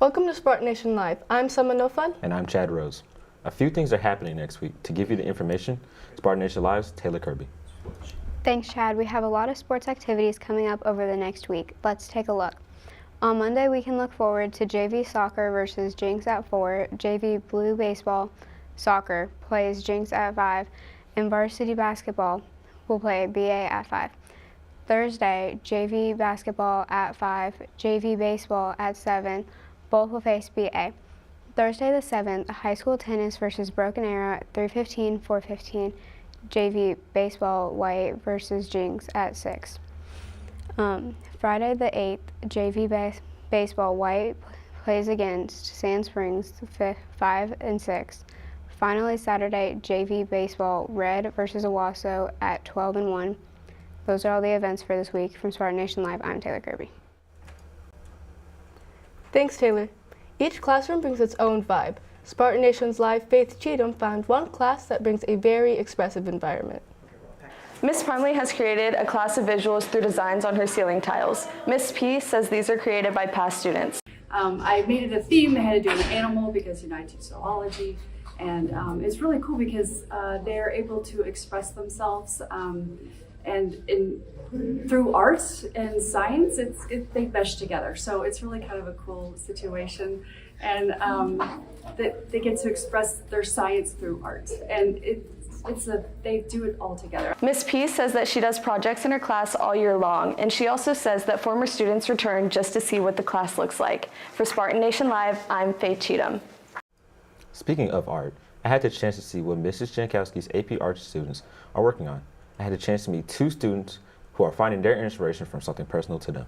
Welcome to Spartan Nation Live. I'm Summer No Fun. And I'm Chad Rose. A few things are happening next week. To give you the information, Spartan Nation Live's Taylor Kirby. Thanks, Chad. We have a lot of sports activities coming up over the next week. Let's take a look. On Monday, we can look forward to JV soccer versus Jinx at 4, JV blue baseball soccer plays Jinx at 5, and varsity basketball will play BA at 5. Thursday, JV basketball at 5, JV baseball at 7, both will face BA. Thursday the 7th, high school tennis versus Broken Arrow at 3:15, 4:15, JV baseball white versus Jinx at 6. Friday the 8th, JV baseball white plays against Sand Springs 5 and 6. Finally, Saturday, JV baseball red versus Owasso at 12 and 1. Those are all the events for this week. From Spartan Nation Live, I'm Taylor Kirby. Thanks, Taylor. Each classroom brings its own vibe. Spartan Nation's Live Faith Cheatham found one class that brings a very expressive environment. Miss Parmley has created a class of visuals through designs on her ceiling tiles. Miss P says these are created by past students. I made it a theme. They had to do an animal because I teach zoology. And it's really cool because they're able to express themselves through art and science, they mesh together. So it's really kind of a cool situation. And they get to express their science through art. And they do it all together. Miss P says that she does projects in her class all year long, and she also says that former students return just to see what the class looks like. For Spartan Nation Live, I'm Faith Cheatham. Speaking of art, I had the chance to see what Mrs. Jankowski's AP Art students are working on. I had the chance to meet two students who are finding their inspiration from something personal to them.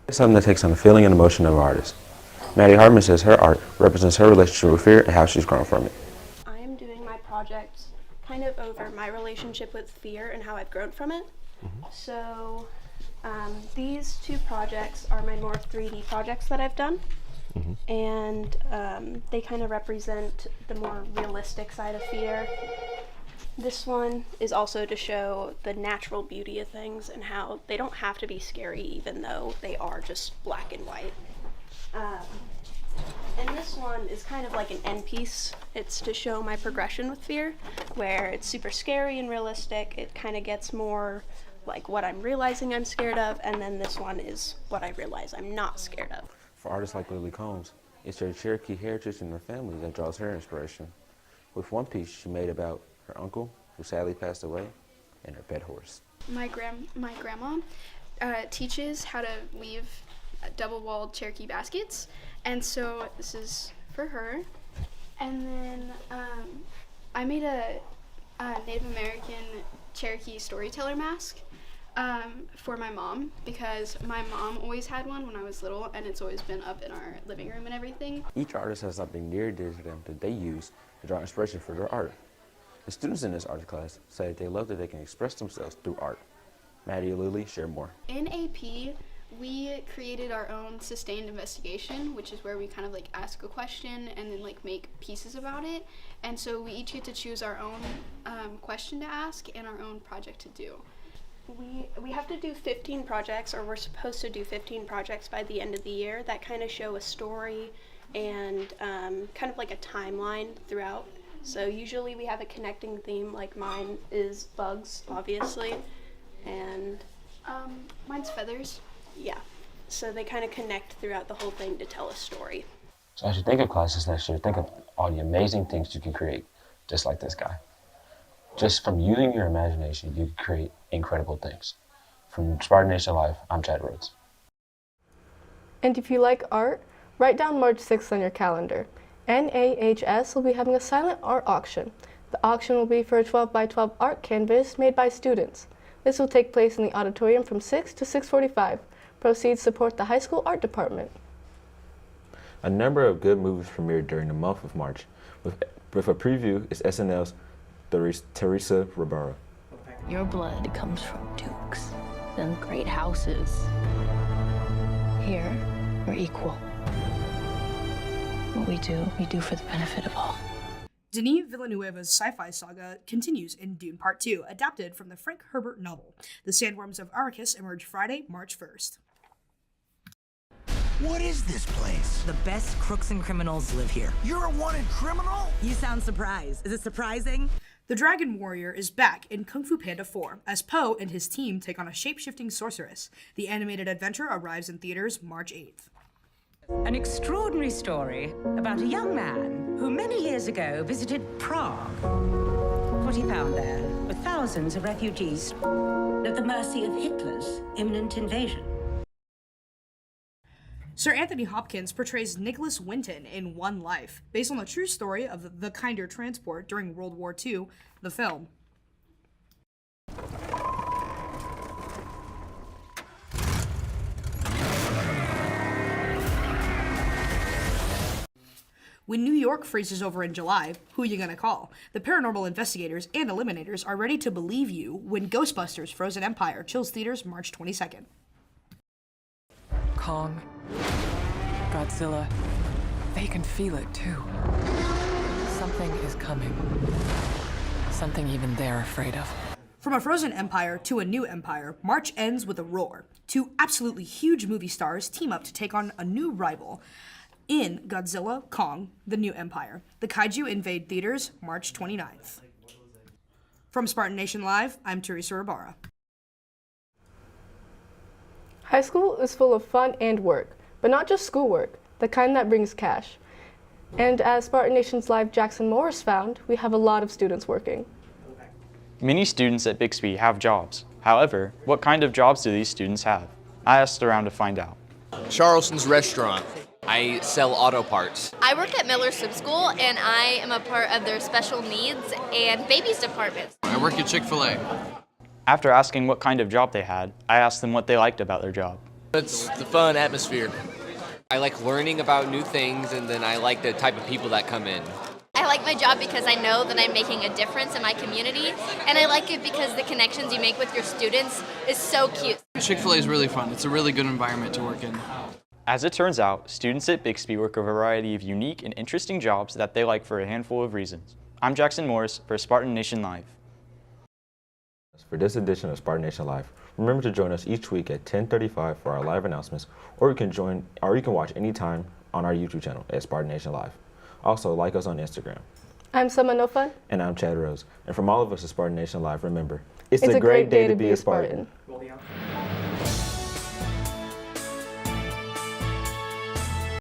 It's something that takes on the feeling and emotion of an artist. Maddie Hartman says her art represents her relationship with fear and how she's grown from it. I am doing my project kind of over my relationship with fear and how I've grown from it. So these two projects are my more 3D projects that I've done. And they kind of represent the more realistic side of fear. This one is also to show the natural beauty of things and how they don't have to be scary even though they are just black and white. And this one is kind of like an end piece. It's to show my progression with fear, where it's super scary and realistic. It kind of gets more like what I'm realizing I'm scared of, and then this one is what I realize I'm not scared of. For artists like Lily Combs, it's her Cherokee heritage and her family that draws her inspiration. With one piece she made about her uncle, who sadly passed away, and her pet horse. My grandma teaches how to weave double-walled Cherokee baskets, and so this is for her. And then I made a Native American Cherokee storyteller mask for my mom, because my mom always had one when I was little, and it's always been up in our living room and everything. Each artist has something near and dear to them that they use to draw inspiration for their art. The students in this art class say they love that they can express themselves through art. Maddie and Lily share more. In AP, we created our own sustained investigation, which is where we kind of like ask a question and then like make pieces about it. And so we each get to choose our own question to ask and our own project to do. We have to do 15 projects, or we're supposed to do 15 projects by the end of the year that kind of show a story and kind of like a timeline throughout. So usually we have a connecting theme, like mine is bugs, obviously, and mine's feathers. Yeah, so they kind of connect throughout the whole thing to tell a story. So as you think of classes next year, think of all the amazing things you can create, just like this guy. Just from using your imagination, you can create incredible things. From Spartan Nation Live, I'm Chad Rhodes. And if you like art, write down March 6th on your calendar. NAHS will be having a silent art auction. The auction will be for a 12 by 12 art canvas made by students. This will take place in the auditorium from 6 to 6:45. Proceeds support the high school art department. A number of good movies premiered during the month of March. With a preview is SNL's Teresa Ribera. Your blood comes from dukes and great houses. Here, we're equal. What we do for the benefit of all. Denis Villeneuve's sci-fi saga continues in Dune Part 2, adapted from the Frank Herbert novel. The Sandworms of Arrakis emerge Friday, March 1st. What is this place? The best crooks and criminals live here. You're a wanted criminal? You sound surprised. Is it surprising? The Dragon Warrior is back in Kung Fu Panda 4 as Po and his team take on a shape-shifting sorceress. The animated adventure arrives in theaters March 8th. An extraordinary story about a young man who many years ago visited Prague. What he found there were thousands of refugees at the mercy of Hitler's imminent invasion. Sir Anthony Hopkins portrays Nicholas Winton in One Life, based on the true story of the Kinder transport during World War II, the film. When New York freezes over in July, who you gonna call? The paranormal investigators and eliminators are ready to believe you when Ghostbusters Frozen Empire chills theaters March 22nd. Kong, Godzilla, they can feel it too. Something is coming. Something even they're afraid of. From a frozen empire to a new empire, March ends with a roar. Two absolutely huge movie stars team up to take on a new rival in Godzilla, Kong, The New Empire. The kaiju invade theaters March 29th. From Spartan Nation Live, I'm Teresa Rabara. High school is full of fun and work, but not just schoolwork, the kind that brings cash. And as Spartan Nation's Live Jackson Morris found, we have a lot of students working. Many students at Bixby have jobs. However, what kind of jobs do these students have? I asked around to find out. Charleston's Restaurant. I sell auto parts. I work at Miller Swim School, and I am a part of their special needs and babies department. I work at Chick-fil-A. After asking what kind of job they had, I asked them what they liked about their job. It's the fun atmosphere. I like learning about new things, and then I like the type of people that come in. I like my job because I know that I'm making a difference in my community, and I like it because the connections you make with your students is so cute. Chick-fil-A is really fun. It's a really good environment to work in. As it turns out, students at Bixby work a variety of unique and interesting jobs that they like for a handful of reasons. I'm Jackson Morris for Spartan Nation Live. For this edition of Spartan Nation Live, remember to join us each week at 10:35 for our live announcements, or you can watch anytime on our YouTube channel at Spartan Nation Live. Also, like us on Instagram. I'm Summer No Fun. And I'm Chad Rose. And from all of us at Spartan Nation Live, remember, it's a great day to be a Spartan. Spartan.